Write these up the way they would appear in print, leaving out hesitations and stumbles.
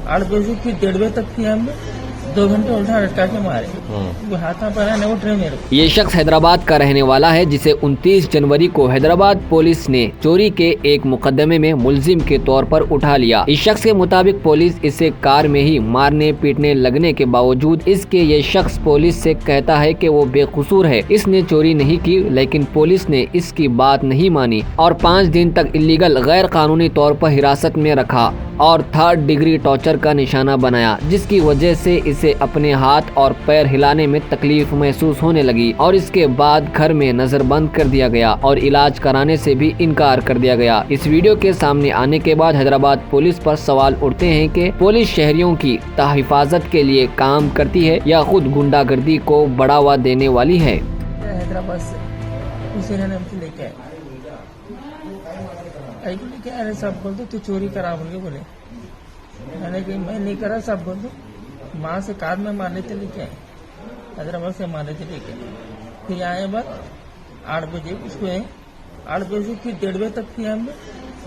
8 बजे फिर 1:30 बजे तक फिर हमने 2 घंटे उल्टा लटका के मारे। वो हाथा पर है उठ रहे मेरे को। ये शख्स हैदराबाद का रहने वाला है, जिसे 29 जनवरी को हैदराबाद पुलिस ने चोरी के एक मुकदमे में मुलजिम के तौर पर उठा लिया। इस शख्स के मुताबिक पुलिस इसे कार में ही मारने पीटने लगने के बावजूद इसके ये शख्स पुलिस से कहता है कि वो बेकसूर है, इसने चोरी नहीं की, लेकिन पुलिस ने इसकी बात नहीं मानी और 5 दिन तक इलीगल गैर कानूनी तौर पर हिरासत में रखा और 3rd डिग्री टॉर्चर का निशाना बनाया, जिसकी वजह से इसे अपने हाथ और पैर हिलाने में तकलीफ महसूस होने लगी और इसके बाद घर में नजरबंद कर दिया गया और इलाज कराने से भी इनकार कर दिया गया। इस वीडियो के सामने आने के बाद हैदराबाद पुलिस पर सवाल उठते हैं कि पुलिस शहरियों की तहफाजत के लिए काम करती है या खुद गुंडागर्दी को बढ़ावा देने वाली है। हैदराबाद से उसे लेके आए, सब बोल दो तू चोरी करा बोल के बोले। मैंने कहा मैं नहीं करा, सब बोल दो। माँ से कार में मारने थे लेके आए, हैदराबाद से मारने थे लेके फिर आए बाद 8 बजे उसको आए, 8 बजे फिर 1:30 बजे तक फिर हमने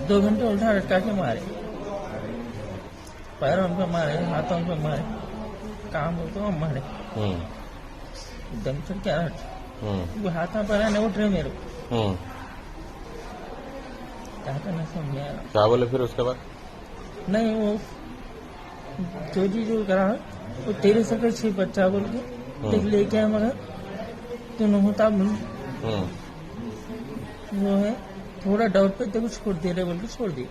2 घंटे उल्टा लटका के मारे, पैरों पे मारे, हाथों पे मारे, काम हो तो मारे दम से क्या वो हाथा पर है उठ रहे मेरे को। क्या करना समझ आया। क्या बोले फिर उसके बाद? नहीं वो चोरी जो करा वो तेरे से छह बच्चा बोल के देख लेके आए, मगर तू न होता वो है थोड़ा डाउट पे तेरे को छोड़ दे रहे बोल के छोड़ दिए।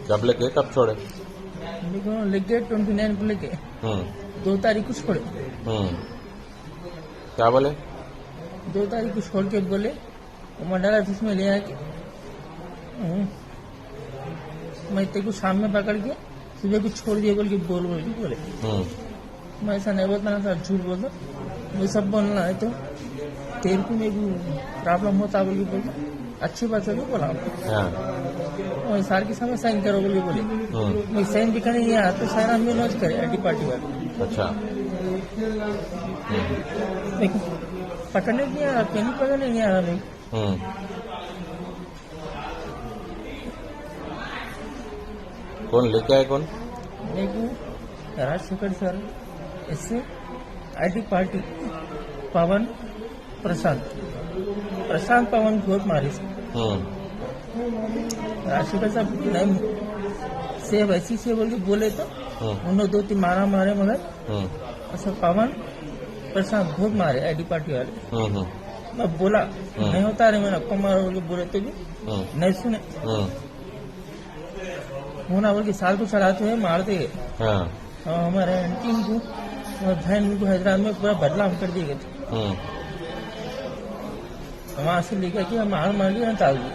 कब लेके कब छोड़े? लेके 29 को लेके 2 तारीख को छोड़े। क्या बोले? 2 तारीख को छोड़ के बोले मंडल ऑफिस में ले आके मैं तेरे को शाम में पकड़ के सुबह को छोड़ दिया बोल के बोले। मैं ऐसा नहीं बोलता ना सर, झूठ बोलता, मैं सब बोलना है तो तेरे को मेरे को प्रॉब्लम होता बोल के बोलता, अच्छी बात है बोला। और सार के सामने साइन करो बोल के बोले, मैं साइन भी करने नहीं आया तो सारा हम लॉन्च करे आईटी पार्टी वाले। अच्छा पकड़ने नहीं आ रहा, कहीं पकड़ने नहीं आ रहा मैं। कौन लेके आए? कौन? राजशेखर सर, इससे आईटी पार्टी पवन प्रशांत पवन घोट मारी राजशेखर साहब से वैसी से बोल के बोले तो उन्होंने 2-3 मारे, मगर ऐसा पवन प्रशांत घोट मारे आईटी पार्टी वाले। मैं बोला नहीं होता रे, मैंने आपको मारो बोल के बोले तो भी नहीं सुने। होना बोल के साल को चलाते हुए मारते गए। हमारे आंटी को और बहन को हैदराबाद में पूरा बदलाव कर दिए गए थे। वहां से लेकर के हम मार के टाल दिए।